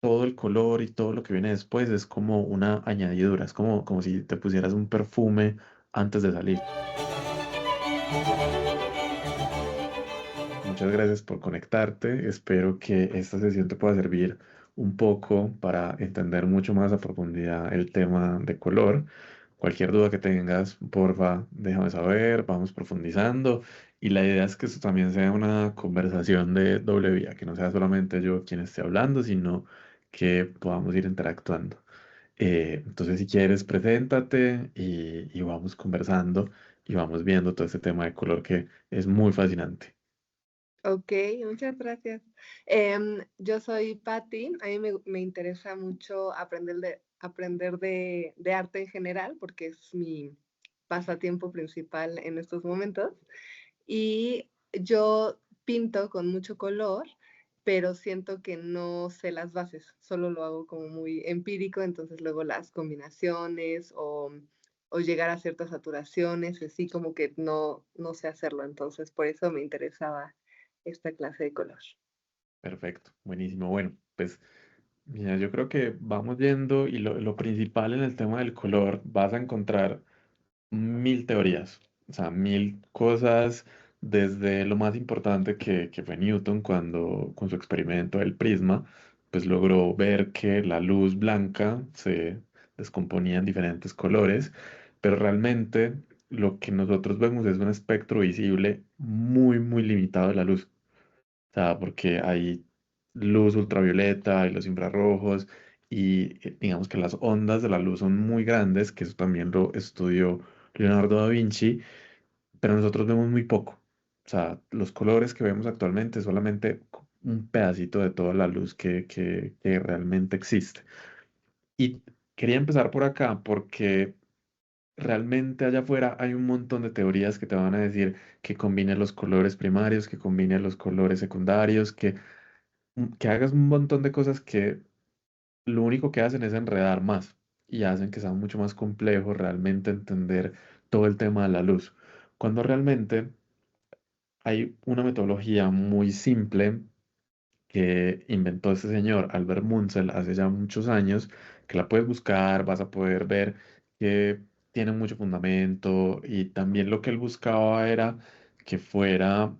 todo el color y todo lo que viene después es como una añadidura, es como si te pusieras un perfume antes de salir. Muchas gracias por conectarte. Espero que esta sesión te pueda servir un poco para entender mucho más a profundidad el tema de color. Cualquier duda que tengas, porfa, déjame saber, vamos profundizando. Y la idea es que esto también sea una conversación de doble vía, que no sea solamente yo quien esté hablando, sino que podamos ir interactuando. Entonces, si quieres, preséntate y vamos conversando y vamos viendo todo este tema de color que es muy fascinante. Ok, muchas gracias. Yo soy Patti, a mí me interesa mucho aprender de arte en general, porque es mi pasatiempo principal en estos momentos. Y yo pinto con mucho color, pero siento que no sé las bases, solo lo hago como muy empírico, entonces luego las combinaciones o llegar a ciertas saturaciones, así como que no sé hacerlo, entonces por eso me interesaba esta clase de color. Perfecto, buenísimo. Bueno, pues mira, yo creo que vamos viendo y lo principal en el tema del color, vas a encontrar mil teorías, o sea, mil cosas, desde lo más importante que fue Newton cuando con su experimento del prisma, pues logró ver que la luz blanca se descomponía en diferentes colores, pero realmente lo que nosotros vemos es un espectro visible muy, muy limitado de la luz. O sea, porque hay luz ultravioleta, hay los infrarrojos y digamos que las ondas de la luz son muy grandes, que eso también lo estudió Leonardo da Vinci, pero nosotros vemos muy poco. O sea, los colores que vemos actualmente es solamente un pedacito de toda la luz que realmente existe. Y quería empezar por acá porque realmente allá afuera hay un montón de teorías que te van a decir que combine los colores primarios, que combine los colores secundarios, que hagas un montón de cosas que lo único que hacen es enredar más y hacen que sea mucho más complejo realmente entender todo el tema de la luz. Cuando realmente hay una metodología muy simple que inventó este señor Albert Munsell hace ya muchos años, que la puedes buscar, vas a poder ver que tiene mucho fundamento y también lo que él buscaba era que fuera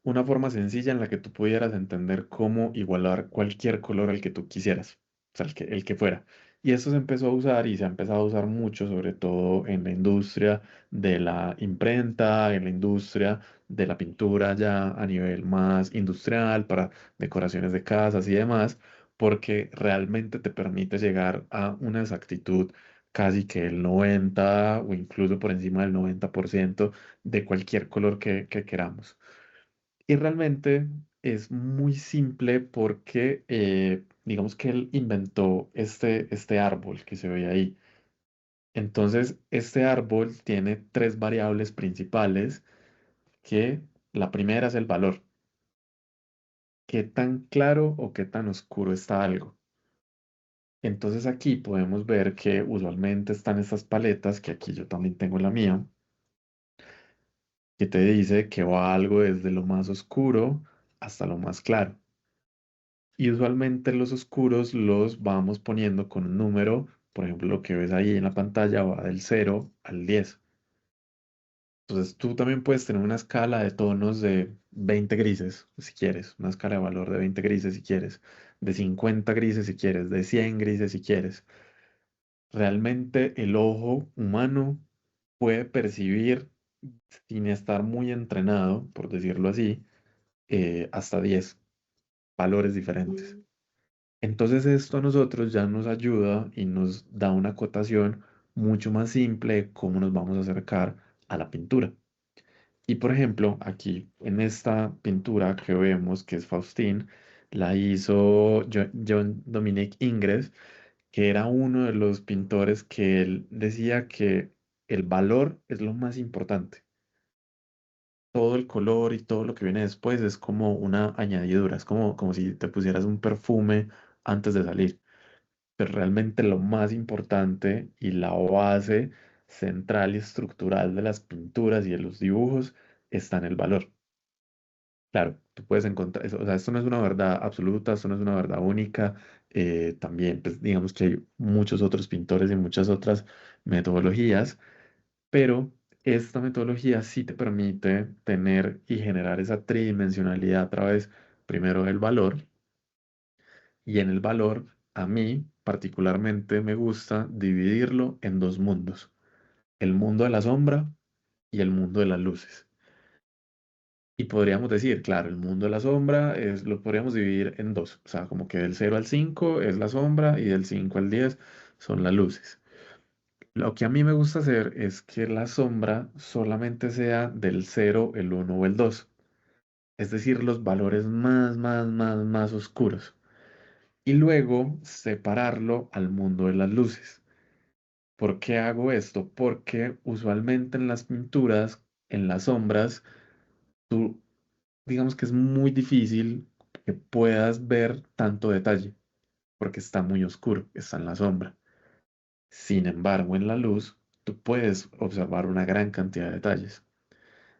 una forma sencilla en la que tú pudieras entender cómo igualar cualquier color al que tú quisieras, o sea, el que fuera. Y esto se empezó a usar y se ha empezado a usar mucho, sobre todo en la industria de la imprenta, en la industria de la pintura ya a nivel más industrial, para decoraciones de casas y demás, porque realmente te permite llegar a una exactitud casi que el 90 o incluso por encima del 90% de cualquier color que queramos. Y realmente es muy simple porque digamos que él inventó este árbol que se ve ahí. Entonces, este árbol tiene tres variables principales que la primera es el valor. ¿Qué tan claro o qué tan oscuro está algo? Entonces aquí podemos ver que usualmente están estas paletas, que aquí yo también tengo la mía, que te dice que va algo desde lo más oscuro hasta lo más claro. Y usualmente los oscuros los vamos poniendo con un número, por ejemplo, lo que ves ahí en la pantalla va del 0 al 10. Entonces tú también puedes tener una escala de tonos de 20 grises, si quieres, una escala de valor de 20 grises si quieres, de 50 grises si quieres, de 100 grises si quieres. Realmente el ojo humano puede percibir, sin estar muy entrenado, por decirlo así, hasta 10 valores diferentes. Mm. Entonces esto a nosotros ya nos ayuda y nos da una acotación mucho más simple de cómo nos vamos a acercar a la pintura. Y por ejemplo, aquí en esta pintura que vemos, que es Faustín, la hizo John Dominic Ingres, que era uno de los pintores que él decía que el valor es lo más importante. Todo el color y todo lo que viene después es como una añadidura, es como si te pusieras un perfume antes de salir. Pero realmente lo más importante y la base central y estructural de las pinturas y de los dibujos está en el valor. Claro, tú puedes encontrar eso, o sea, esto no es una verdad absoluta, esto no es una verdad única. También, pues, digamos que hay muchos otros pintores y muchas otras metodologías, pero esta metodología sí te permite tener y generar esa tridimensionalidad a través, primero, del valor, y en el valor, a mí particularmente me gusta dividirlo en dos mundos, el mundo de la sombra y el mundo de las luces. Y podríamos decir, claro, el mundo de la sombra lo podríamos dividir en dos. O sea, como que del 0 al 5 es la sombra y del 5 al 10 son las luces. Lo que a mí me gusta hacer es que la sombra solamente sea del 0, el 1 o el 2. Es decir, los valores más oscuros. Y luego separarlo al mundo de las luces. ¿Por qué hago esto? Porque usualmente en las pinturas, en las sombras, tú digamos que es muy difícil que puedas ver tanto detalle, porque está muy oscuro, está en la sombra. Sin embargo, en la luz, tú puedes observar una gran cantidad de detalles.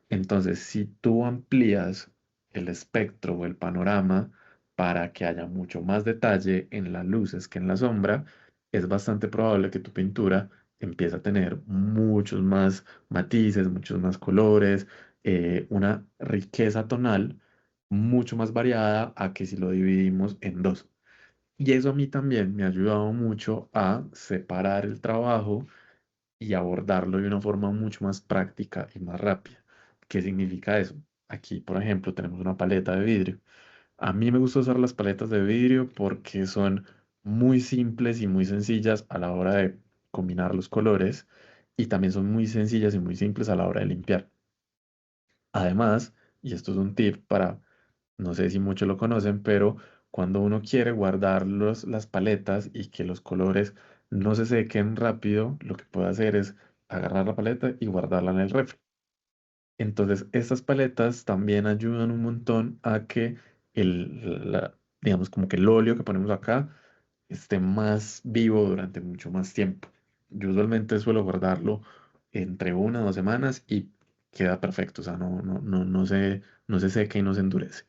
Entonces, si tú amplías el espectro o el panorama para que haya mucho más detalle en las luces que en la sombra, es bastante probable que tu pintura empiece a tener muchos más matices, muchos más colores, una riqueza tonal mucho más variada a que si lo dividimos en dos. Y eso a mí también me ha ayudado mucho a separar el trabajo y abordarlo de una forma mucho más práctica y más rápida. ¿Qué significa eso? Aquí, por ejemplo, tenemos una paleta de vidrio. A mí me gusta usar las paletas de vidrio porque son muy simples y muy sencillas a la hora de combinar los colores y también son muy sencillas y muy simples a la hora de limpiar. Además, y esto es un tip para, no sé si muchos lo conocen, pero cuando uno quiere guardar las paletas y que los colores no se sequen rápido, lo que puede hacer es agarrar la paleta y guardarla en el refri. Entonces, estas paletas también ayudan un montón a que digamos, como que el óleo que ponemos acá esté más vivo durante mucho más tiempo. Yo usualmente suelo guardarlo entre 1 o 2 semanas y queda perfecto, o sea, no se seca y no se endurece.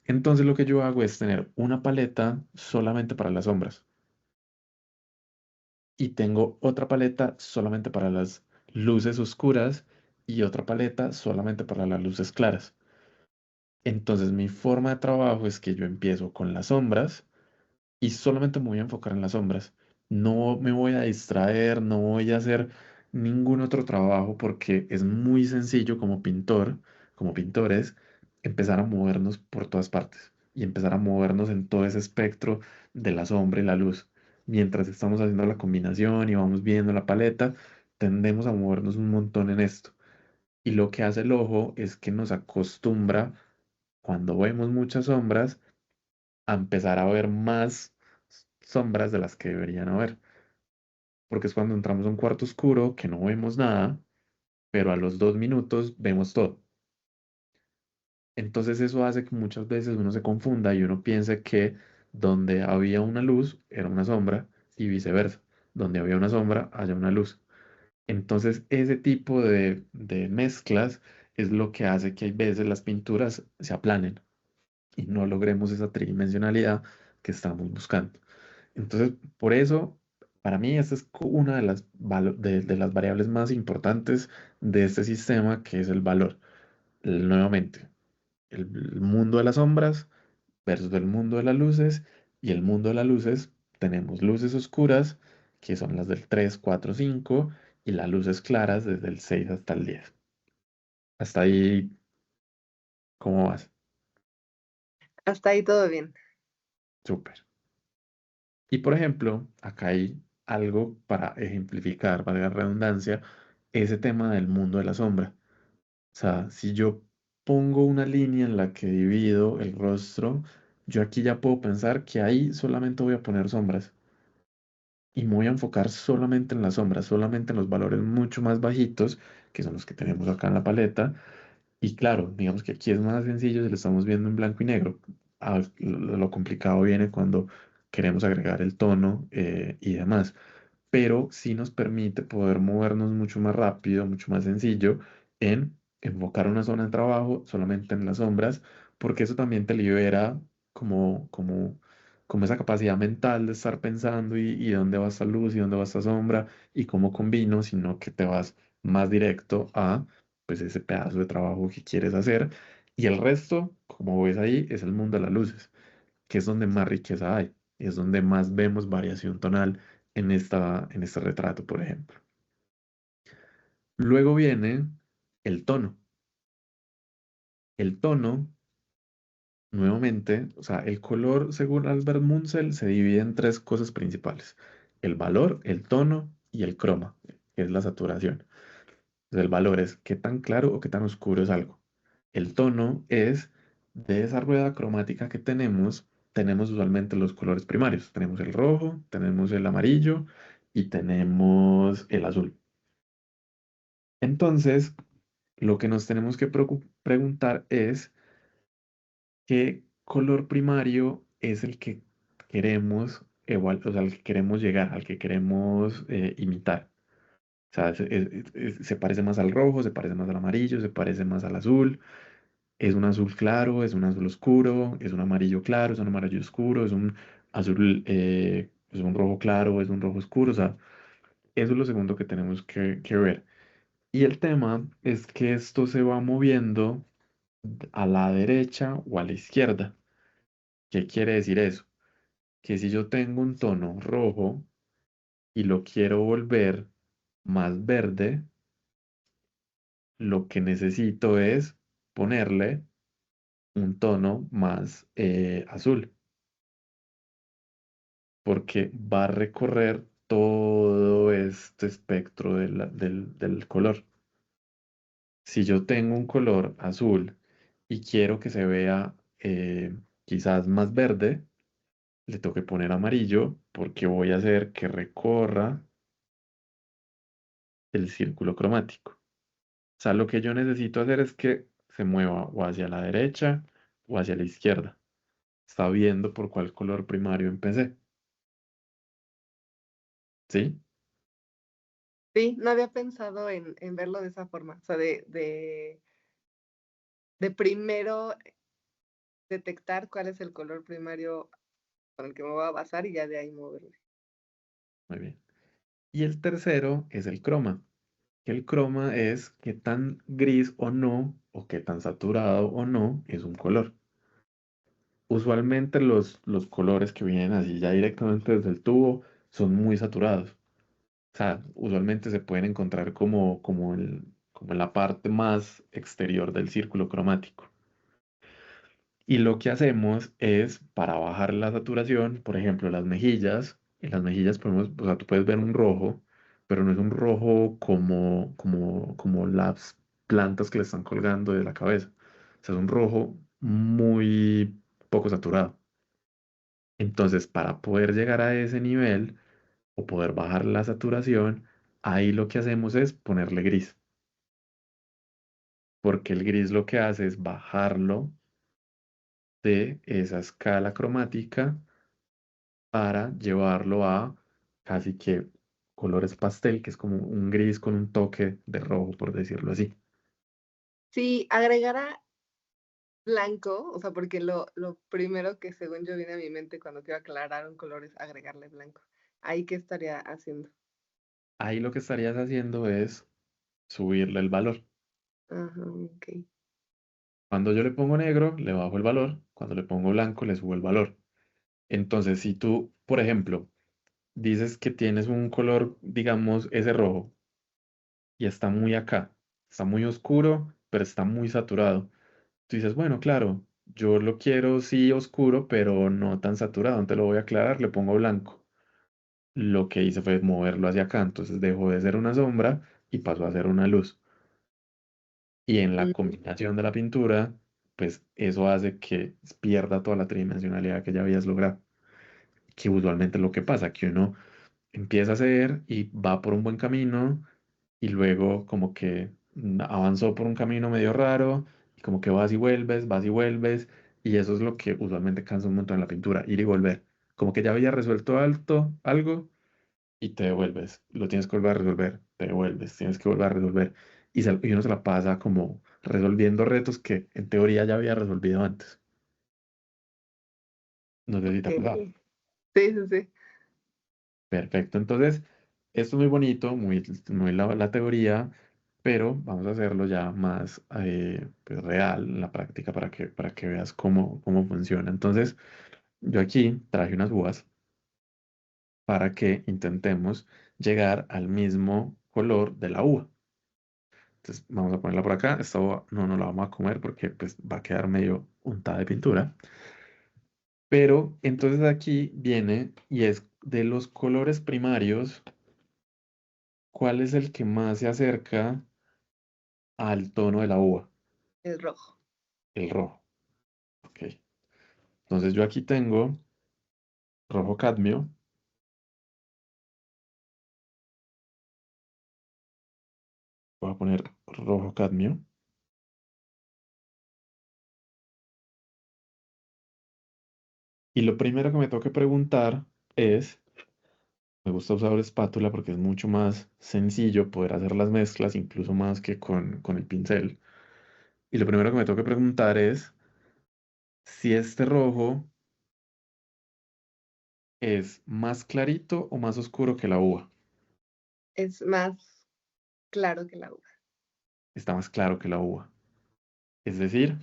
Entonces, lo que yo hago es tener una paleta solamente para las sombras y tengo otra paleta solamente para las luces oscuras y otra paleta solamente para las luces claras. Entonces mi forma de trabajo es que yo empiezo con las sombras y solamente me voy a enfocar en las sombras. No me voy a distraer, no voy a hacer ningún otro trabajo porque es muy sencillo como pintor, como pintores, empezar a movernos por todas partes y empezar a movernos en todo ese espectro de la sombra y la luz. Mientras estamos haciendo la combinación y vamos viendo la paleta, tendemos a movernos un montón en esto. Y lo que hace el ojo es que nos acostumbra, cuando vemos muchas sombras, a empezar a ver más sombras de las que deberían haber. Porque es cuando entramos a un cuarto oscuro que no vemos nada, pero a los 2 minutos vemos todo. Entonces eso hace que muchas veces uno se confunda y uno piense que donde había una luz era una sombra y viceversa. Donde había una sombra haya una luz. Entonces ese tipo de mezclas es lo que hace que hay veces las pinturas se aplanen y no logremos esa tridimensionalidad que estamos buscando. Entonces, por eso, para mí, esta es una de las variables más importantes de este sistema, que es el valor. Nuevamente, el mundo de las sombras versus el mundo de las luces, y el mundo de las luces tenemos luces oscuras, que son las del 3, 4, 5, y las luces claras desde el 6 hasta el 10. Hasta ahí, ¿cómo vas? Hasta ahí todo bien. Súper. Y por ejemplo, acá hay algo para ejemplificar, valga la redundancia, ese tema del mundo de la sombra. O sea, si yo pongo una línea en la que divido el rostro, yo aquí ya puedo pensar que ahí solamente voy a poner sombras y me voy a enfocar solamente en las sombras, solamente en los valores mucho más bajitos, que son los que tenemos acá en la paleta. Y claro, digamos que aquí es más sencillo si lo estamos viendo en blanco y negro. Lo complicado viene cuando queremos agregar el tono y demás, pero sí nos permite poder movernos mucho más rápido, mucho más sencillo en enfocar una zona de trabajo solamente en las sombras, porque eso también te libera como, como, como esa capacidad mental de estar pensando y dónde va esta luz y dónde va esta sombra y cómo combino, sino que te vas más directo a pues ese pedazo de trabajo que quieres hacer y el resto, como ves ahí, es el mundo de las luces, que es donde más riqueza hay, es donde más vemos variación tonal en este retrato, por ejemplo. Luego viene el tono. El tono, nuevamente, o sea, el color, según Albert Munsell, se divide en tres cosas principales: el valor, el tono y el croma, que es la saturación. Entonces, el valor es qué tan claro o qué tan oscuro es algo. El tono es de esa rueda cromática que tenemos usualmente los colores primarios. Tenemos el rojo, tenemos el amarillo y tenemos el azul. Entonces, lo que nos tenemos que preguntar es qué color primario es el que queremos o sea, al que queremos llegar, al que queremos imitar. O sea, se parece más al rojo, se parece más al amarillo, se parece más al azul. Es un azul claro, es un azul oscuro, es un amarillo claro, es un amarillo oscuro, es un azul, es un rojo claro, es un rojo oscuro. O sea, eso es lo segundo que tenemos que ver. Y el tema es que esto se va moviendo a la derecha o a la izquierda. ¿Qué quiere decir eso? Que si yo tengo un tono rojo y lo quiero volver más verde, lo que necesito es ponerle un tono más azul, porque va a recorrer todo este espectro del color. Si yo tengo un color azul y quiero que se vea quizás más verde, le tengo que poner amarillo porque voy a hacer que recorra el círculo cromático. O sea, lo que yo necesito hacer es que se mueva o hacia la derecha o hacia la izquierda. Está viendo por cuál color primario empecé. ¿Sí? Sí, no había pensado en verlo de esa forma, o sea, de primero detectar cuál es el color primario con el que me voy a basar y ya de ahí moverme. Muy bien. Y el tercero es el croma. El croma es qué tan gris o no, o qué tan saturado o no es un color. Usualmente los colores que vienen así ya directamente desde el tubo son muy saturados. O sea, usualmente se pueden encontrar como en la parte más exterior del círculo cromático. Y lo que hacemos es, para bajar la saturación, por ejemplo, en las mejillas podemos, o sea, tú puedes ver un rojo, pero no es un rojo como las plantas que le están colgando de la cabeza. O sea, es un rojo muy poco saturado. Entonces, para poder llegar a ese nivel o poder bajar la saturación, ahí lo que hacemos es ponerle gris, porque el gris lo que hace es bajarlo de esa escala cromática para llevarlo a casi que colores pastel, que es como un gris con un toque de rojo, por decirlo así. Si agregara blanco, o sea, porque lo primero que según yo viene a mi mente cuando quiero aclarar un color es agregarle blanco. ¿Ahí qué estaría haciendo? Ahí lo que estarías haciendo es subirle el valor. Ajá, okey. Cuando yo le pongo negro, le bajo el valor. Cuando le pongo blanco, le subo el valor. Entonces, si tú, por ejemplo, dices que tienes un color, digamos, ese rojo, y está muy acá, está muy oscuro, pero está muy saturado. Tú dices, bueno, claro, yo lo quiero sí oscuro, pero no tan saturado, entonces lo voy a aclarar, le pongo blanco. Lo que hice fue moverlo hacia acá, entonces dejó de ser una sombra y pasó a ser una luz. Y en la Mm, combinación de la pintura, pues eso hace que pierda toda la tridimensionalidad que ya habías logrado. Que usualmente es lo que pasa, que uno empieza a hacer y va por un buen camino y luego como que avanzó por un camino medio raro y como que vas y vuelves y eso es lo que usualmente cansa un montón en la pintura, ir y volver. Como que ya había resuelto algo y te devuelves, lo tienes que volver a resolver, te devuelves, tienes que volver a resolver y uno se la pasa como resolviendo retos que en teoría ya había resolvido antes. No sé si te ha pasado. Ok. Sí, sí, sí. Perfecto. Entonces, esto es muy bonito, muy la teoría, pero vamos a hacerlo ya más pues, real en la práctica para que veas cómo funciona. Entonces, yo aquí traje unas uvas para que intentemos llegar al mismo color de la uva. Entonces, vamos a ponerla por acá. Esta uva no la vamos a comer porque pues, va a quedar medio untada de pintura. Pero entonces aquí viene y es de los colores primarios, ¿cuál es el que más se acerca al tono de la uva? El rojo. El rojo. Ok. Entonces yo aquí tengo rojo cadmio. Voy a poner rojo cadmio. Y lo primero que me tengo que preguntar es, me gusta usar espátula porque es mucho más sencillo poder hacer las mezclas, incluso más que con el pincel. Y lo primero que me tengo que preguntar es si este rojo es más clarito o más oscuro que la uva. Es más claro que la uva. Está más claro que la uva. Es decir,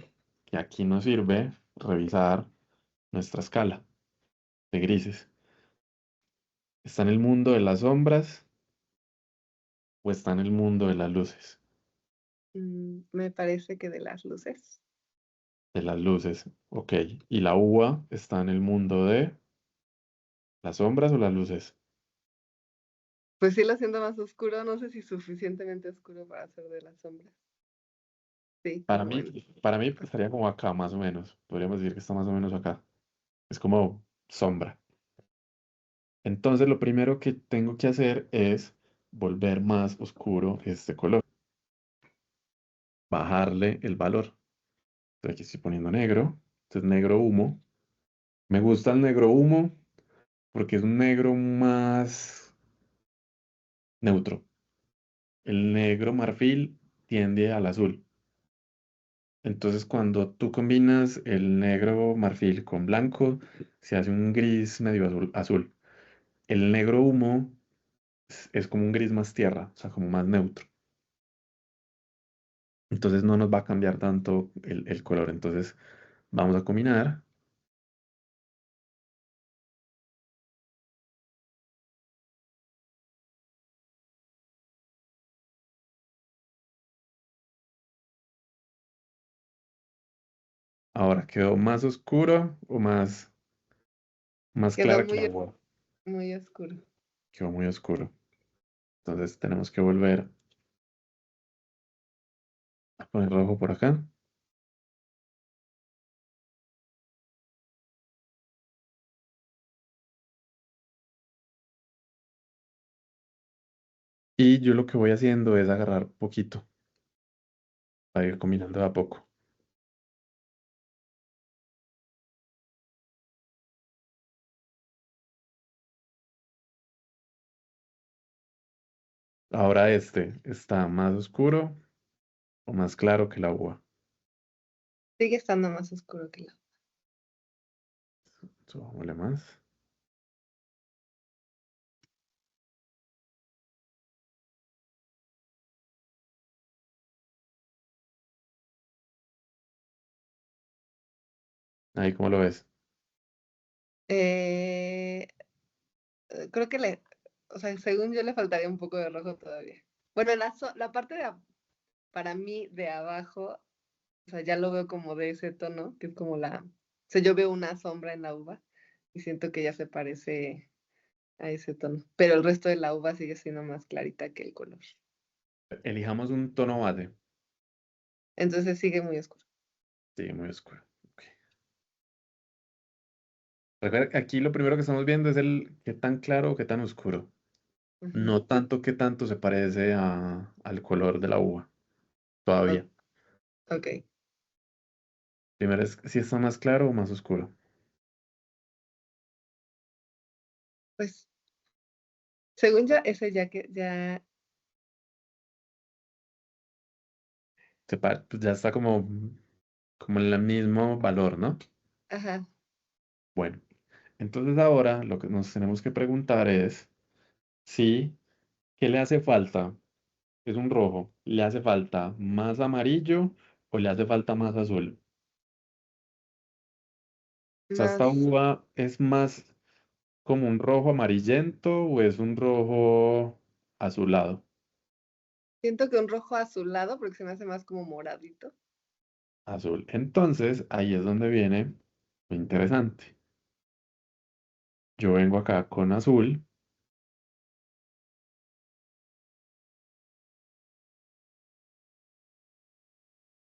que aquí nos sirve revisar nuestra escala de grises. ¿Está en el mundo de las sombras o está en el mundo de las luces? Me parece que de las luces. De las luces, ok. ¿Y la uva está en el mundo de las sombras o las luces? Pues sí lo siento más oscuro, no sé si suficientemente oscuro para ser de las sombras. Sí, Para como mí, en... para mí estaría como acá, más o menos. Podríamos decir que está más o menos acá. Es como sombra. Entonces, lo primero que tengo que hacer es volver más oscuro este color. Bajarle el valor. Entonces, aquí estoy poniendo negro. Este es negro humo. Me gusta el negro humo porque es un negro más neutro. El negro marfil tiende al azul. Entonces, cuando tú combinas el negro marfil con blanco, se hace un gris medio azul. El negro humo es como un gris más tierra, o sea, como más neutro. Entonces, no nos va a cambiar tanto el color. Entonces, vamos a combinar. Ahora, ¿quedó más oscuro o más Quedó clara que la muy, agua? muy oscuro. Quedó muy oscuro. Entonces, tenemos que volver a poner rojo por acá. Y yo lo que voy haciendo es agarrar poquito para ir combinando de a poco. Ahora este está más oscuro o más claro que la uva. Sigue estando más oscuro que la uva. Subámosle más. Ahí, ¿cómo lo ves? Eh, creo que o sea, según yo le faltaría un poco de rojo todavía. Bueno, la parte para mí de abajo, o sea, ya lo veo como de ese tono, que es como o sea, yo veo una sombra en la uva y siento que ya se parece a ese tono, pero el resto de la uva sigue siendo más clarita que el color. Elijamos un tono base. Entonces sigue muy oscuro. Sí, muy oscuro. Ok. Recuerda que aquí lo primero que estamos viendo es el qué tan claro o qué tan oscuro. Ujú. No tanto qué tanto se parece al color de la uva. Todavía. Ok, Primero es si está más claro o más oscuro. pues según yo, ese ya que ya Pues ya está como en el mismo valor, ¿no? Ajá, Bueno, entonces ahora lo que nos tenemos que preguntar es si, ¿qué le hace falta? Es un rojo, ¿le hace falta más amarillo o le hace falta más azul? O sea, ¿esta más. uva es más como un rojo amarillento o es un rojo azulado? Siento que un rojo azulado porque se me hace más como moradito. Azul. Entonces, ahí es donde viene lo interesante. Yo vengo acá con azul,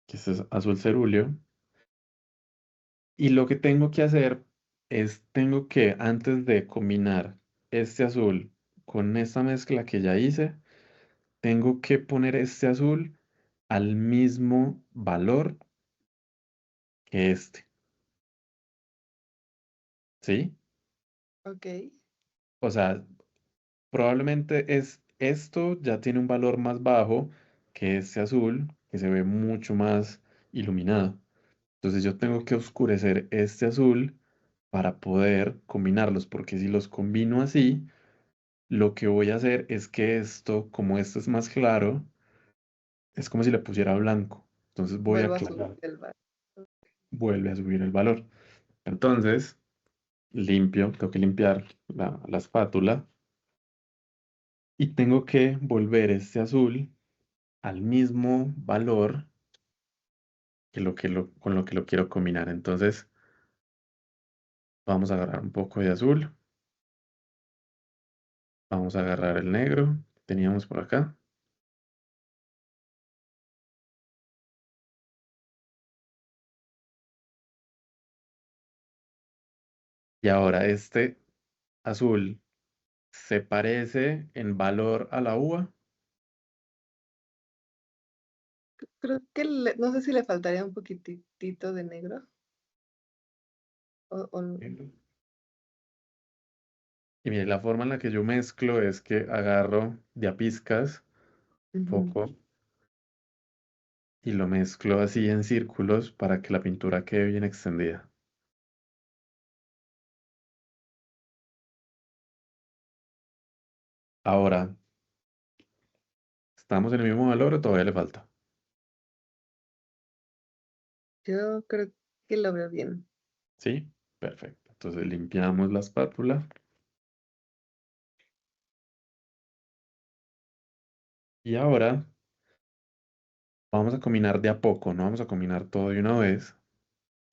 que este es azul cerúleo, y lo que tengo que hacer es, tengo que, antes de combinar este azul con esta mezcla que ya hice, tengo que poner este azul al mismo valor que este, ¿sí? Ok, O sea, probablemente esto ya tiene un valor más bajo que este azul, que se ve mucho más iluminado. Entonces yo tengo que oscurecer este azul para poder combinarlos, porque si los combino así, lo que voy a hacer es que esto, como esto es más claro, es como si le pusiera blanco. Entonces voy a vuelvo a subir aclarar, el bar. vuelve a subir el valor. Entonces, limpio, tengo que limpiar la espátula y tengo que volver este azul al mismo valor con lo que lo quiero combinar. Entonces, vamos a agarrar un poco de azul, vamos a agarrar el negro que teníamos por acá. Y ahora este azul se parece en valor a la uva. Creo que no sé si le faltaría un poquitito de negro. Negro. Y mire, la forma en la que yo mezclo es que agarro de a pizcas Ujú. poco y lo mezclo así en círculos para que la pintura quede bien extendida. Ahora, ¿estamos en el mismo valor o todavía le falta? Yo creo que lo veo bien. Sí, perfecto. Entonces limpiamos la espátula y ahora vamos a combinar de a poco, no vamos a combinar todo de una vez,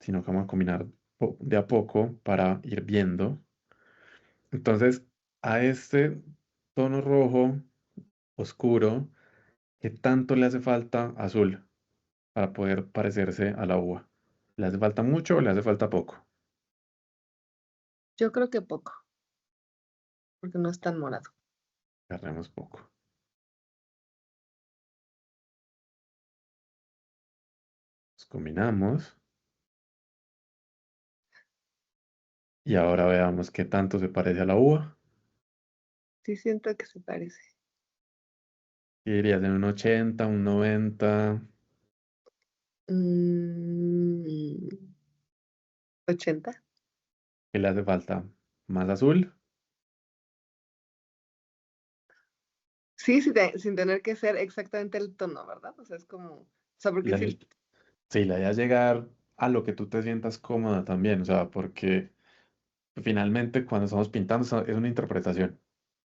sino que vamos a combinar de a poco para ir viendo. Entonces, a este tono rojo oscuro, ¿qué tanto le hace falta azul para poder parecerse a la uva? ¿Le hace falta mucho o le hace falta poco? Yo creo que poco, porque no es tan morado. Agarremos poco. Los combinamos y ahora veamos qué tanto se parece a la uva. Sí siento que se parece. ¿Qué dirías? ¿En un 80, un 90? Mm, 80. ¿Qué le hace falta? ¿Más azul? Sí, sin tener que ser exactamente el tono, ¿verdad? O sea, es como, o sea, porque Le- sí, Sí, la idea es llegar a lo que tú te sientas cómoda también, o sea, porque finalmente cuando estamos pintando es una interpretación.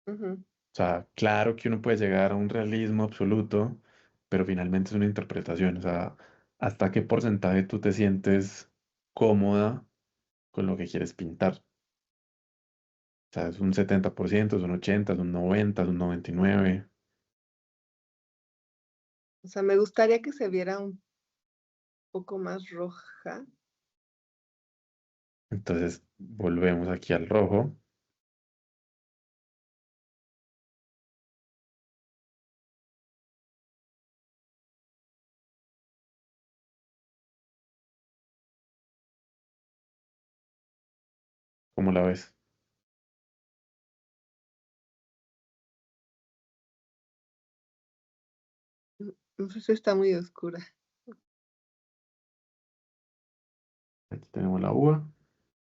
ujú. O sea, claro que uno puede llegar a un realismo absoluto, pero finalmente es una interpretación. O sea, ¿hasta qué porcentaje tú te sientes cómoda con lo que quieres pintar? O sea, es un 70%, es un 80, es un 90, es un 99. O sea, me gustaría que se viera un poco más roja. Entonces, volvemos aquí al rojo. ¿Cómo la ves? No sé si está muy oscura. Aquí tenemos la uva.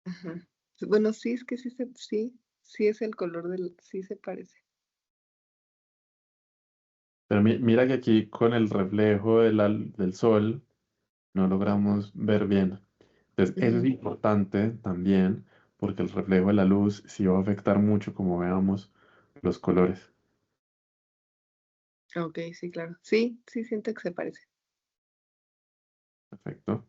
Ajá. Bueno, sí, es que sí es el color sí se parece. Pero mira que aquí con el reflejo del sol no logramos ver bien. Entonces, eso es Ujú. importante también porque el reflejo de la luz sí va a afectar mucho como veamos los colores. Okey, sí, claro. Sí, sí siento que se parece. Perfecto.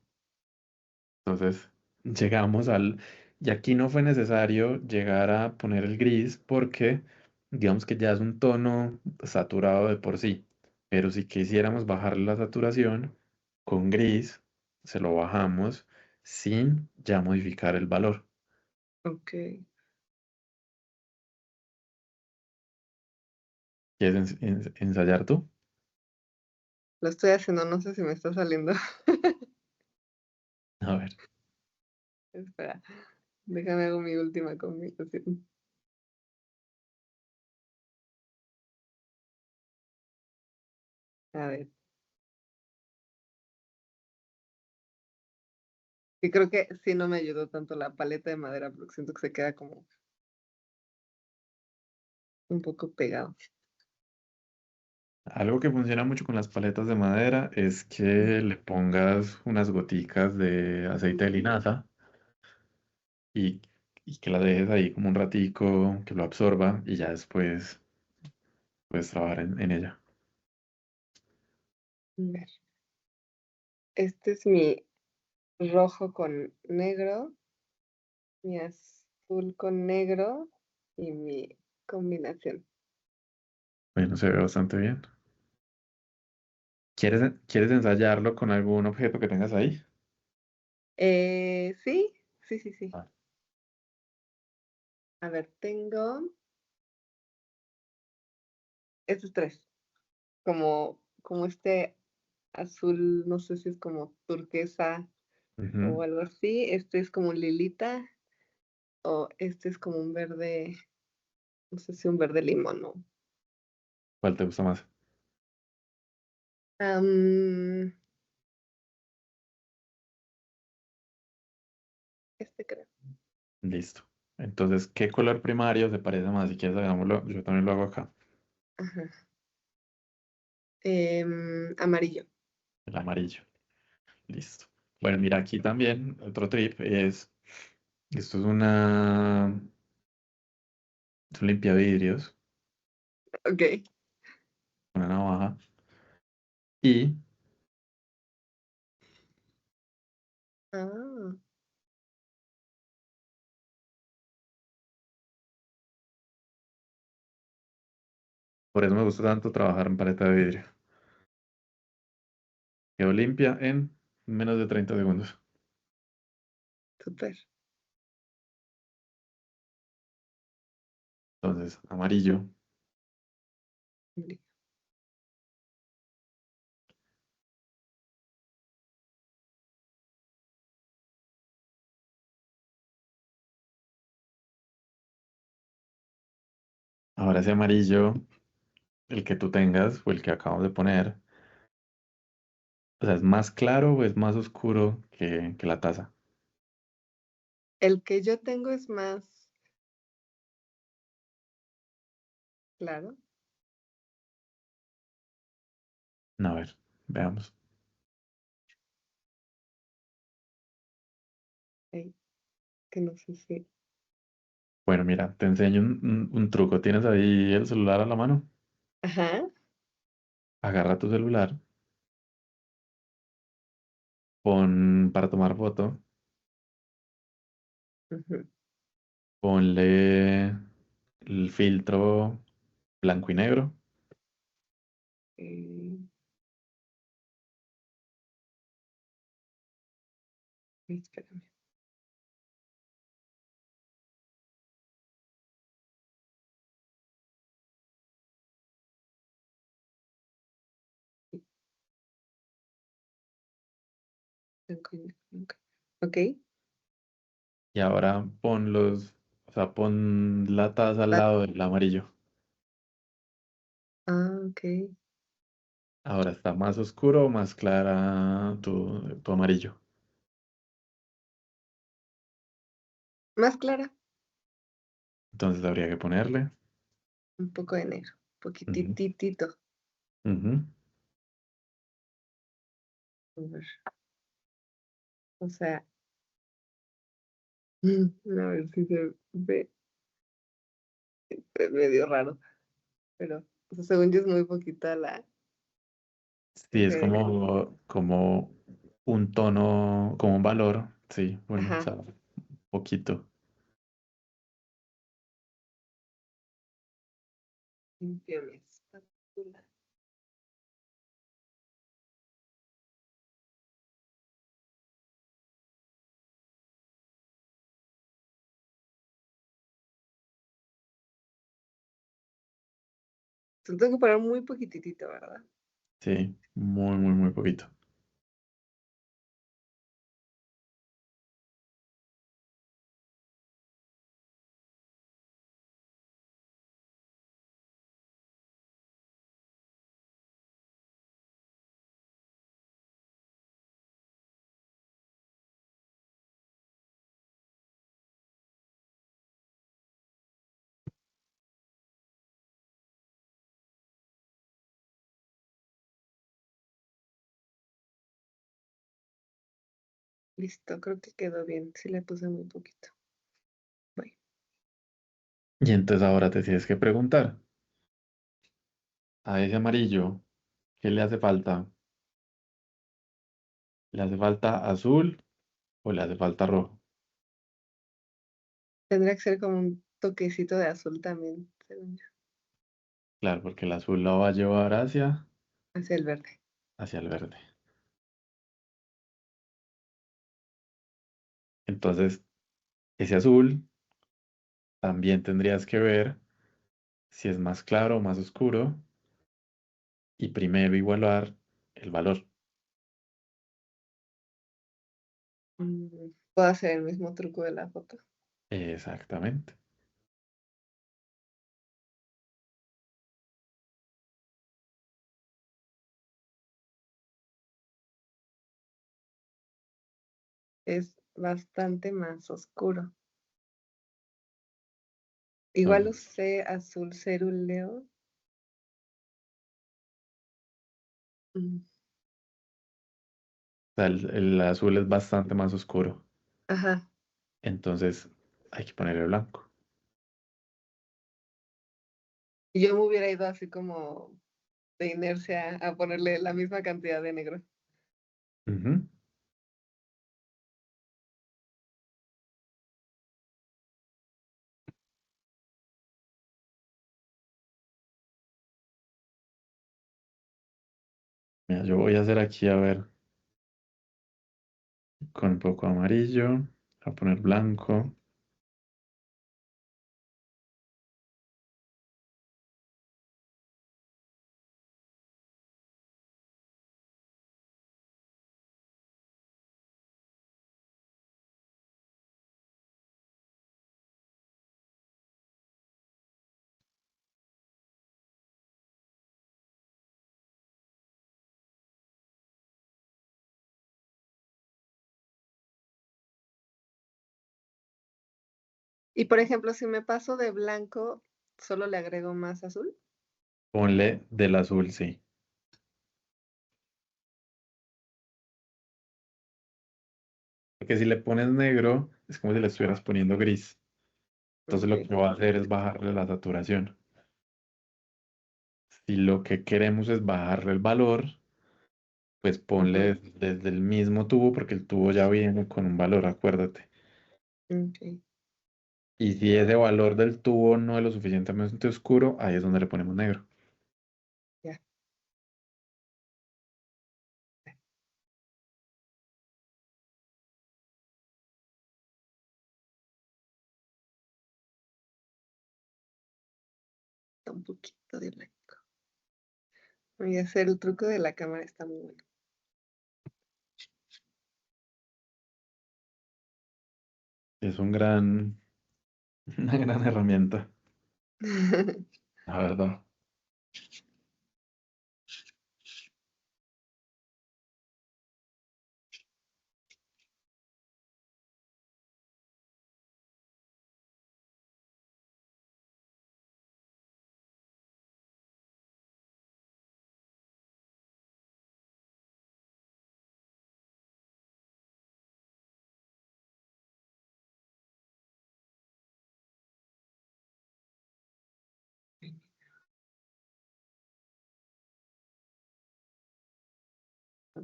Entonces, llegamos al... Y aquí no fue necesario llegar a poner el gris porque digamos que ya es un tono saturado de por sí. Pero si quisiéramos bajar la saturación con gris, se lo bajamos sin ya modificar el valor. Okey. ¿Quieres ensayar tú? Lo estoy haciendo, no sé si me está saliendo. A ver, Espera, déjame hago mi última combinación. A ver, y creo que sí no me ayudó tanto la paleta de madera, porque siento que se queda como un poco pegado. algo que funciona mucho con las paletas de madera es que le pongas unas goticas de aceite de linaza y, y que la dejes ahí como un ratico, que lo absorba y ya después puedes trabajar en ella. A ver, este es mi rojo con negro, mi azul con negro y mi combinación. Bueno, se ve bastante bien. ¿Quieres ensayarlo con algún objeto que tengas ahí? Sí, sí, sí, sí. Ah, A ver, tengo estos 3 como este azul, no sé si es como turquesa ujú. o algo así, este es como un lilita, o este es como un verde, no sé si un verde limón, ¿no? ¿Cuál te gusta más? Am, este creo. Listo. Entonces, ¿qué color primario se parece más? Si quieres, hagámoslo. Yo también lo hago acá. Ajá. Amarillo. El amarillo. Listo. Bueno, mira, aquí también otro trip es, esto es un limpiavidrios, Okey. una navaja, y Ah, por eso me gusta tanto trabajar en paleta de vidrio. Quedó limpia en menos de 30 segundos. súper. Entonces, amarillo. Amarillo. Ahora ese amarillo, el que tú tengas o el que acabamos de poner, o sea, ¿es más claro o es más oscuro que la taza? El que yo tengo es más claro. A ver, veamos. Ay, que no sé si Bueno, mira, te enseño un truco. ¿Tienes ahí el celular a la mano? ajá, Agarra tu celular, pon para tomar foto, ujú. ponle el filtro blanco y negro. Eh, espérame. Blanco y negro, nunca. Okey. Y ahora o sea, pon la taza al La lado del amarillo. okey. Ahora está más oscuro o más clara tu amarillo. Más clara, Entonces habría que ponerle. un poco de negro, Ujú, poquititito. ujú. A ver, o sea, a ver si se ve medio raro, pero o sea, según yo es muy poquita la Sí, es diferencia. como un tono, como un valor. Sí, bueno, o Ajá, sea, poquito. limpio mi espátula. Te tengo que poner muy poquitito, ¿verdad? Sí, muy, muy, muy poquito. Listo, creo que quedó bien. Sí le puse muy poquito. Voy. Y entonces ahora te tienes que preguntar, a ese amarillo, ¿qué le hace falta? ¿Le hace falta azul o le hace falta rojo? Tendría que ser como un toquecito de azul también, según yo, Claro, porque el azul lo va a llevar hacia el verde. hacia el verde. Entonces, ese azul también tendrías que ver si es más claro o más oscuro y primero igualar el valor. Puedo hacer el mismo truco de la foto. Exactamente. Es bastante más oscuro. Igual Entonces, usé azul cerúleo. Mm, o sea, el azul es bastante más oscuro. Ajá. Entonces, hay que ponerle blanco. Y yo me hubiera ido así como de inercia a ponerle la misma cantidad de negro. Ujú. Mira, yo voy a hacer aquí, a ver, con un poco de amarillo, voy a poner blanco. Y por ejemplo, si me paso de blanco, solo le agrego más azul. Ponle del azul, sí. Porque si le pones negro, es como si le estuvieras poniendo gris. Entonces lo Ok. que va a hacer es bajarle la saturación. Si lo que queremos es bajarle el valor, pues ponle Ujú, desde el mismo tubo, porque el tubo ya viene con un valor, acuérdate. ok, Y si ese valor del tubo no es lo suficientemente oscuro, ahí es donde le ponemos negro. ya. Un poquito de blanco. Voy a hacer el truco de la cámara, está muy bueno. Es una gran herramienta, la verdad.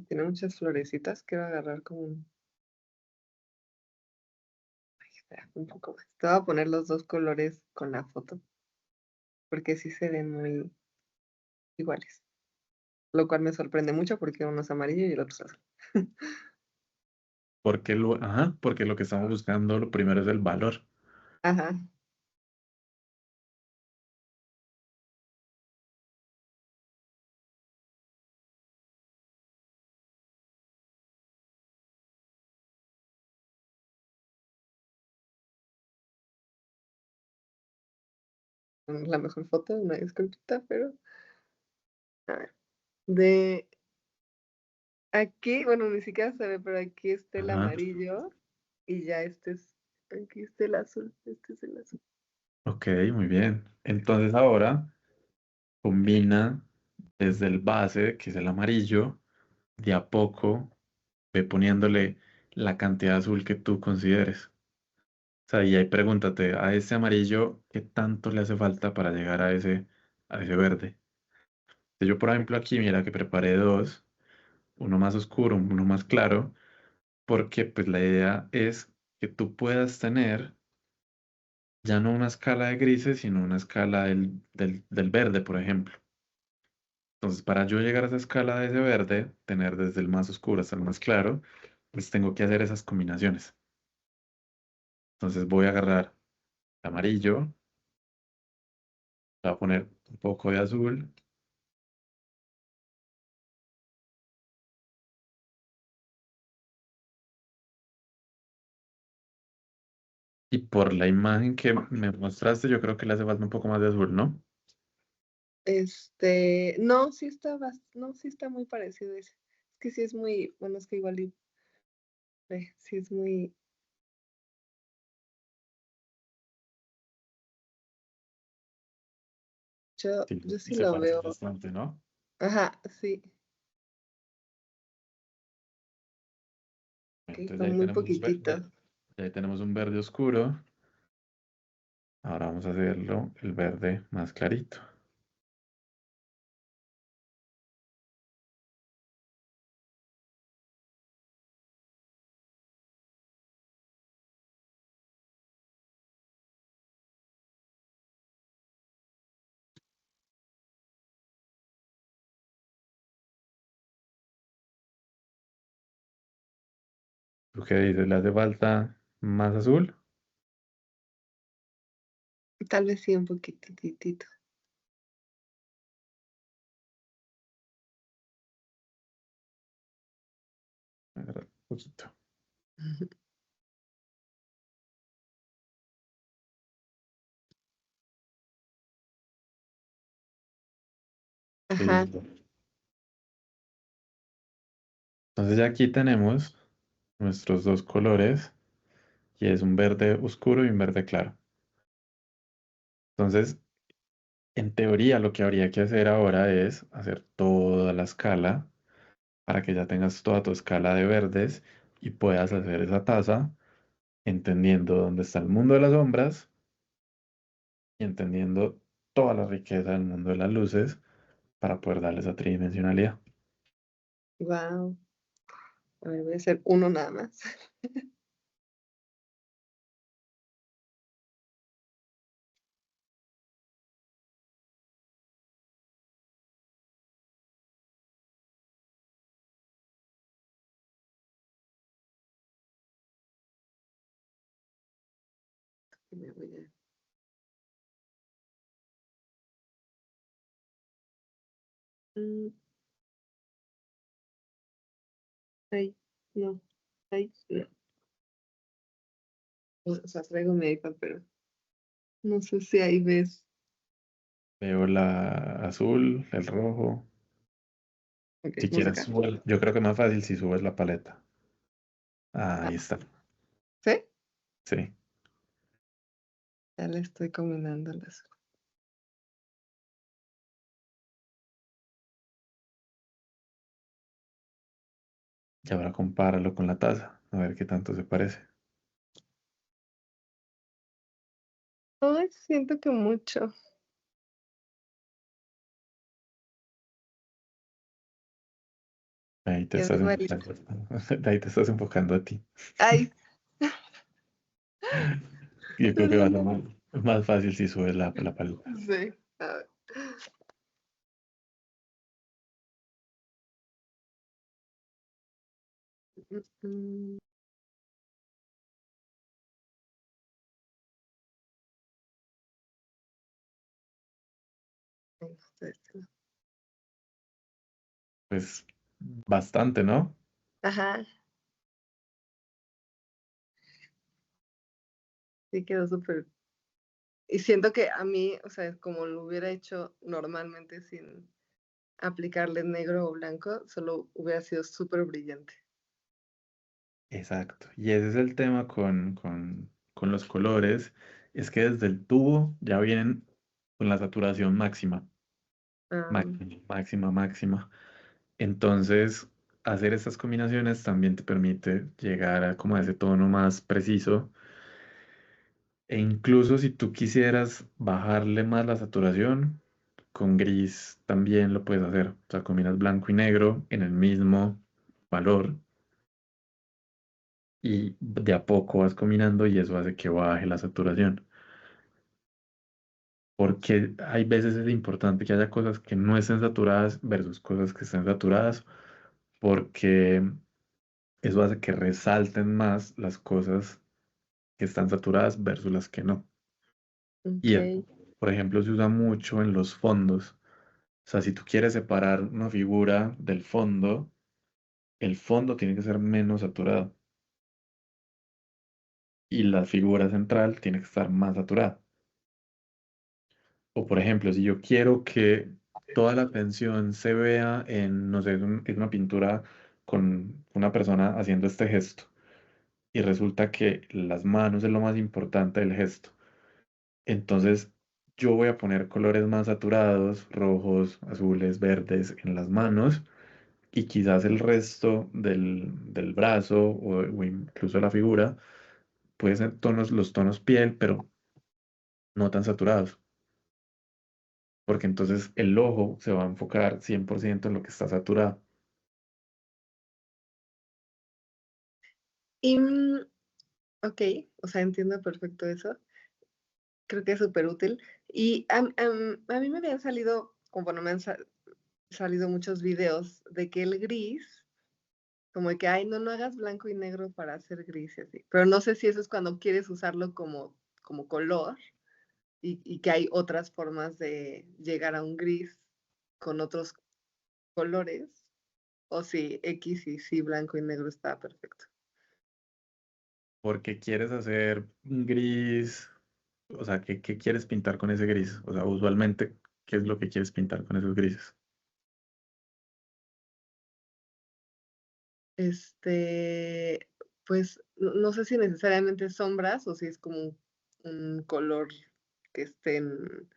Tiene muchas florecitas. Quiero agarrar como un, espera, un poco más. Te voy a poner los dos colores con la foto, porque sí se ven muy iguales. Lo cual me sorprende mucho porque uno es amarillo y el otro es azul. Porque lo que estamos buscando, lo primero es el valor. Ajá. No es la mejor foto, una disculpita, pero a ver. De aquí, bueno, ni siquiera se ve, pero aquí está el Ajá. amarillo y ya este es, aquí está el azul, este es el azul. Ok, muy bien. Entonces ahora combina desde el base, que es el amarillo, de a poco ve poniéndole la cantidad de azul que tú consideres. O sea, y ahí pregúntate, a ese amarillo, ¿qué tanto le hace falta para llegar a ese verde? Yo, por ejemplo, aquí, mira que preparé dos, uno más oscuro, uno más claro, porque pues la idea es que tú puedas tener ya no una escala de grises, sino una escala del verde, por ejemplo. Entonces, para yo llegar a esa escala de ese verde, tener desde el más oscuro hasta el más claro, pues tengo que hacer esas combinaciones. Entonces voy a agarrar el amarillo, le voy a poner un poco de azul y por la imagen que me mostraste, yo creo que le hace falta un poco más de azul, ¿no? No, sí está, no, sí está muy parecido ese. Es que sí es muy, bueno, es que igual sí es muy, Sí, yo y sí se lo parece veo, bastante, ¿no? ajá, sí, que Entonces ya son ahí muy tenemos poquititos. ya ahí tenemos un verde oscuro. Ahora vamos a hacerlo el verde más clarito. ¿Tú qué dices? ¿Le hace falta más azul? Tal vez sí un poquitito. Agarrar un poquito. Ajá, Listo. Entonces ya aquí tenemos nuestros dos colores, y es un verde oscuro y un verde claro. Entonces, en teoría, lo que habría que hacer ahora es hacer toda la escala para que ya tengas toda tu escala de verdes y puedas hacer esa taza entendiendo dónde está el mundo de las sombras y entendiendo toda la riqueza del mundo de las luces para poder darle esa tridimensionalidad. wow. A ver, voy a hacer uno nada más. Y me voy mm, ay, no, ay, no. O sea, traigo mi iPad, pero no sé si ahí ves. Veo la azul, el rojo. Ok, Si más quieres, acá. yo creo que es más fácil si subes la paleta. Ah, Ahí está. ¿sí? Sí. Ya le estoy combinando las. Y ahora compáralo con la taza, a ver qué tanto se parece. Ay, siento que mucho. Ahí te Y estás así me listo. enfocando, ahí te estás enfocando a ti. Ay, Yo creo que va a ser perdón. más fácil si subes la paleta. Sí. A ver. Mm, mm, este. Pues bastante, ¿no? Ajá, sí quedó súper. Y siento que a mí, o sea, como lo hubiera hecho normalmente sin aplicarle negro o blanco, solo hubiera sido súper brillante. Exacto. Y ese es el tema con los colores, es que desde el tubo ya vienen con la saturación máxima, Ah, máxima, máxima, máxima. Entonces, hacer estas combinaciones también te permite llegar a como a ese tono más preciso. E incluso si tú quisieras bajarle más la saturación, con gris también lo puedes hacer. O sea, combinas blanco y negro en el mismo valor y de a poco vas combinando y eso hace que baje la saturación. Porque hay veces es importante que haya cosas que no estén saturadas versus cosas que estén saturadas, porque eso hace que resalten más las cosas que están saturadas versus las que no. Y ok. por ejemplo, se usa mucho en los fondos. O sea, si tú quieres separar una figura del fondo, el fondo tiene que ser menos saturado y la figura central tiene que estar más saturada. O por ejemplo, si yo quiero que toda la atención se vea en, no sé, es una pintura con una persona haciendo este gesto y resulta que las manos es lo más importante del gesto. Entonces, yo voy a poner colores más saturados, rojos, azules, verdes en las manos y quizás el resto del brazo o incluso la figura puede ser tonos, los tonos piel, pero no tan saturados, porque entonces el ojo se va a enfocar 100% en lo que está saturado. Y, ok, o sea, entiendo perfecto eso. Creo que es súper útil. Y a mí me habían salido, como bueno, me han salido muchos videos de que el gris, como de que, ay, no, no hagas blanco y negro para hacer gris y así. Pero no sé si eso es cuando quieres usarlo como color y que hay otras formas de llegar a un gris con otros colores, o si X y sí, blanco y negro está perfecto. Porque quieres hacer un gris, o sea, ¿qué quieres pintar con ese gris? O sea, usualmente, ¿qué es lo que quieres pintar con esos grises? Este, pues no sé si necesariamente sombras o si es como un color que esté en,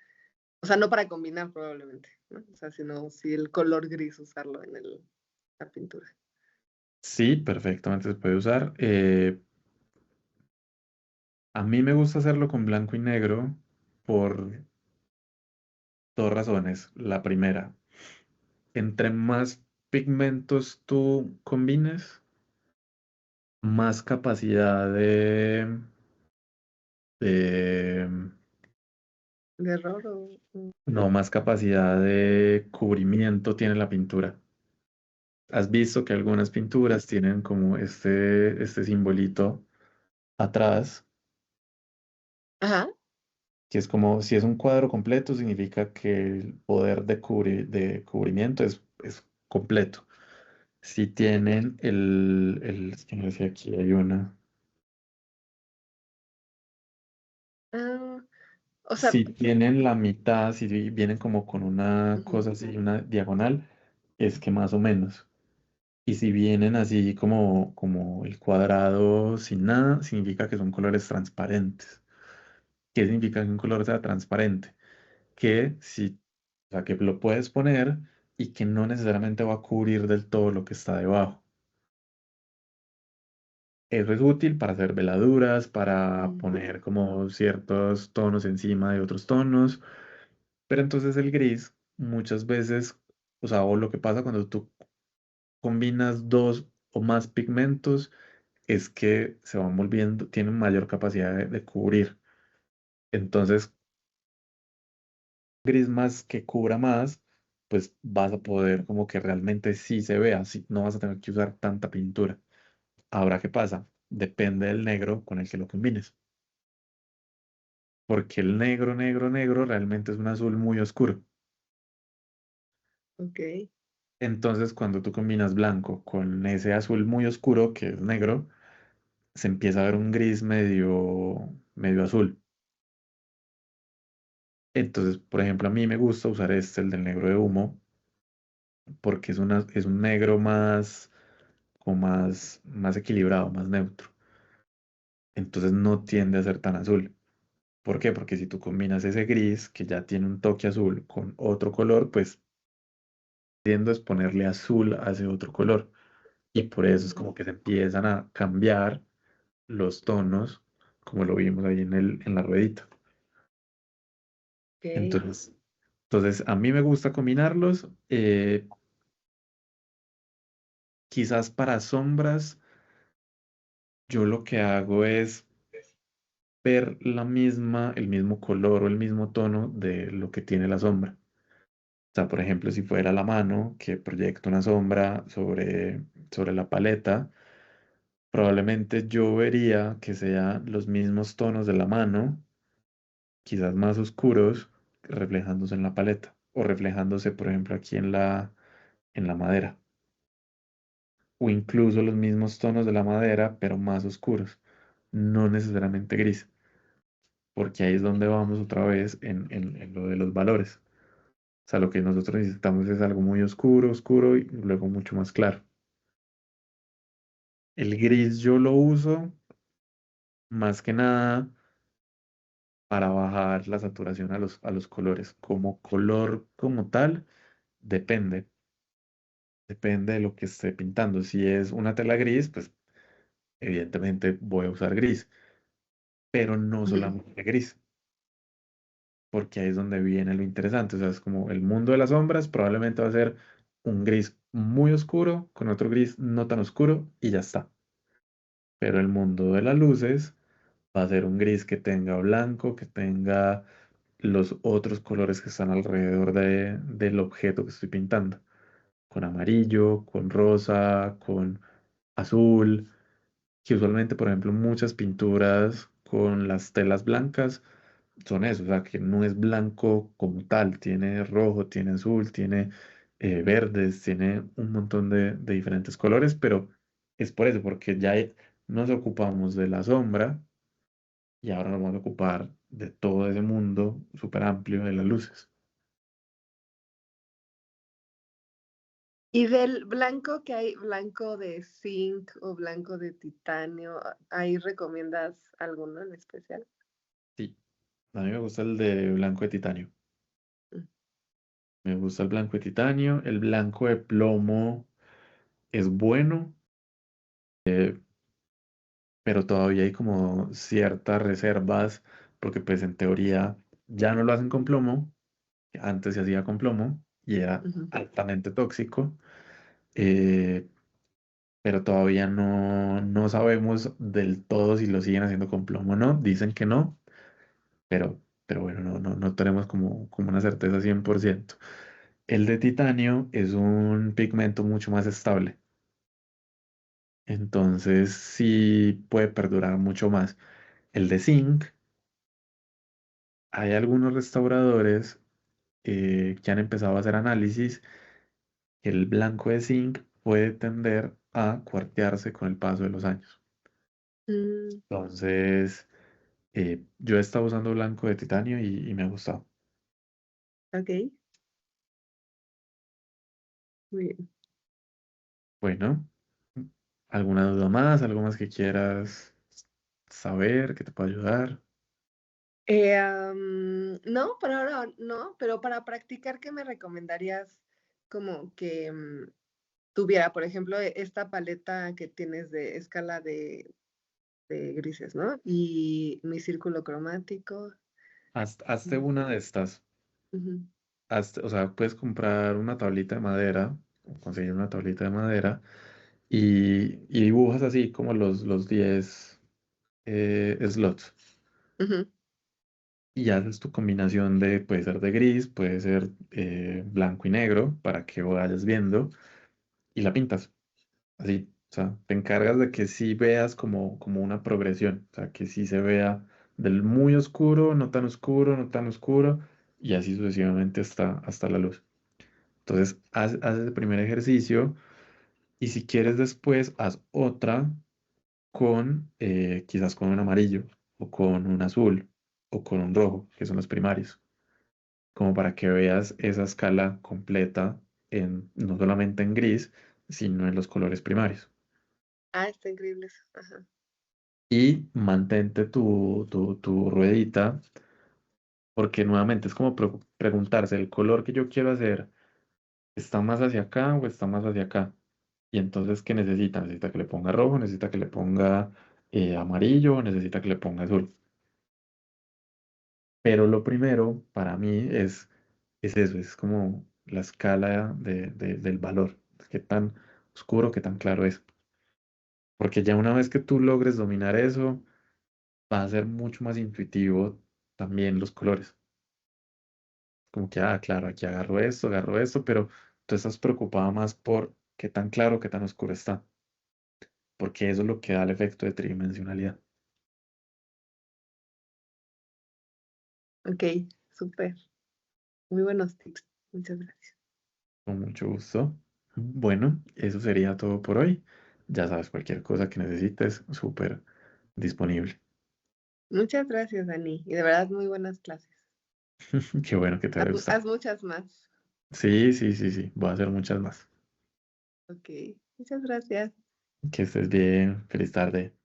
o sea, no para combinar probablemente, ¿no? O sea, sino si el color gris usarlo en la pintura. Sí, perfectamente se puede usar. A mí me gusta hacerlo con blanco y negro por dos razones. La primera, entre más pigmentos tú combines, más capacidad de- ¿De error o? no, más capacidad de cubrimiento tiene la pintura. Has visto que algunas pinturas tienen como este simbolito atrás, Ajá. que es como si es un cuadro completo, significa que el poder de cubrimiento es completo. Si tienen es que no sé si aquí hay una. Ah, o sea, Si tienen la mitad, si vienen como con una ujú. cosa así, una diagonal, es que más o menos. Y si vienen así como el cuadrado sin nada, significa que son colores transparentes. ¿Qué significa que un color sea transparente? Que si, o sea, que lo puedes poner y que no necesariamente va a cubrir del todo lo que está debajo. Eso es útil para hacer veladuras, para Mm. poner como ciertos tonos encima de otros tonos, pero entonces el gris muchas veces, o sea, o lo que pasa cuando tú combinas dos o más pigmentos, es que se van volviendo, tienen mayor capacidad de cubrir. Entonces, gris más que cubra más, pues vas a poder como que realmente sí se vea, sí, no vas a tener que usar tanta pintura. Ahora, ¿qué pasa? Depende del negro con el que lo combines, porque el negro, negro, negro realmente es un azul muy oscuro. Ok. Entonces, cuando tú combinas blanco con ese azul muy oscuro, que es negro, se empieza a ver un gris medio, medio azul. Entonces, por ejemplo, a mí me gusta usar este, el del negro de humo, porque es un negro más, como más, más equilibrado, más neutro. Entonces no tiende a ser tan azul. ¿Por qué? Porque si tú combinas ese gris, que ya tiene un toque azul, con otro color, pues tiendo es ponerle azul a ese otro color. Y por eso es como que se empiezan a cambiar los tonos, como lo vimos ahí en la ruedita. Ok. Entonces, a mí me gusta combinarlos. Quizás para sombras, yo lo que hago es ver el mismo color o el mismo tono de lo que tiene la sombra. O sea, por ejemplo, si fuera la mano que proyecta una sombra sobre la paleta, probablemente yo vería que sean los mismos tonos de la mano, quizás más oscuros, reflejándose en la paleta o reflejándose, por ejemplo, aquí en la madera. O incluso los mismos tonos de la madera, pero más oscuros, no necesariamente gris, porque ahí es donde vamos otra vez en lo de los valores. O sea, lo que nosotros necesitamos es algo muy oscuro, oscuro y luego mucho más claro. El gris yo lo uso más que nada para bajar la saturación a los colores. Como color como tal, depende. Depende de lo que esté pintando. Si es una tela gris, pues evidentemente voy a usar gris, pero no Ujú. solamente gris, porque ahí es donde viene lo interesante. O sea, es como el mundo de las sombras probablemente va a ser un gris muy oscuro con otro gris no tan oscuro y ya está. Pero el mundo de las luces va a ser un gris que tenga blanco, que tenga los otros colores que están alrededor del objeto que estoy pintando, con amarillo, con rosa, con azul, que usualmente, por ejemplo, muchas pinturas con las telas blancas son eso, o sea, que no es blanco como tal, tiene rojo, tiene azul, tiene verdes, tiene un montón de diferentes colores, pero es por eso, porque ya nos ocupamos de la sombra y ahora nos vamos a ocupar de todo ese mundo súper amplio de las luces. Y del blanco que hay, blanco de zinc o blanco de titanio, ¿ahí recomiendas alguno en especial? Sí, a mí me gusta el de blanco de titanio. Mm. Me gusta el blanco de titanio. El blanco de plomo es bueno, pero todavía hay como ciertas reservas, porque pues en teoría ya no lo hacen con plomo, antes se hacía con plomo y era Ujú. altamente tóxico, eh, pero todavía no sabemos del todo si lo siguen haciendo con plomo o no. Dicen que no, pero bueno, no tenemos como una certeza 100%. El de titanio es un pigmento mucho más estable, entonces sí puede perdurar mucho más. El de zinc, hay algunos restauradores que han empezado a hacer análisis. El blanco de zinc puede tender a cuartearse con el paso de los años. Mm, Entonces, yo he estado usando blanco de titanio y me ha gustado. ok, muy bien. Bueno, ¿alguna duda más? ¿Algo más que quieras saber que te pueda ayudar? No, por ahora no, pero para practicar, ¿qué me recomendarías como que tuviera, por ejemplo, esta paleta que tienes de escala de grises, ¿no? Y mi círculo cromático. Hazte Mm, una de estas. ujú, O sea, puedes comprar una tablita de madera o conseguir una tablita de madera y dibujas así como los 10 slots. Ujú. Y haces tu combinación de, puede ser de gris, puede ser blanco y negro, para que vayas viendo, y la pintas. Así, o sea, te encargas de que sí veas como una progresión, o sea, que sí se vea del muy oscuro, no tan oscuro, no tan oscuro, y así sucesivamente hasta la luz. Entonces, haz el primer ejercicio y si quieres después, haz otra con, quizás con un amarillo, o con un azul, o con un rojo, que son los primarios, como para que veas esa escala completa no solamente en gris, sino en los colores primarios. Ah, está increíble eso. Ajá. Y mantente tu ruedita, porque nuevamente es como preguntarse, ¿el color que yo quiero hacer está más hacia acá o está más hacia acá? Y entonces, ¿qué necesita? ¿Necesita que le ponga rojo? ¿Necesita que le ponga amarillo? ¿O necesita que le ponga azul? Pero lo primero para mí es eso, es como la escala del valor, qué tan oscuro, qué tan claro es. Porque ya una vez que tú logres dominar eso, va a ser mucho más intuitivo también los colores. Como que, claro, aquí agarro esto, pero tú estás preocupado más por qué tan claro, qué tan oscuro está, porque eso es lo que da el efecto de tridimensionalidad. Ok, súper. Muy buenos tips. Muchas gracias. Con mucho gusto. Bueno, eso sería todo por hoy. Ya sabes, cualquier cosa que necesites, súper disponible. Muchas gracias, Dani. Y de verdad, muy buenas clases. Qué bueno que te haya Haz gustado. muchas más. Sí, sí, sí, sí. Voy a hacer muchas más. Ok, muchas gracias. Que estés bien. Feliz tarde.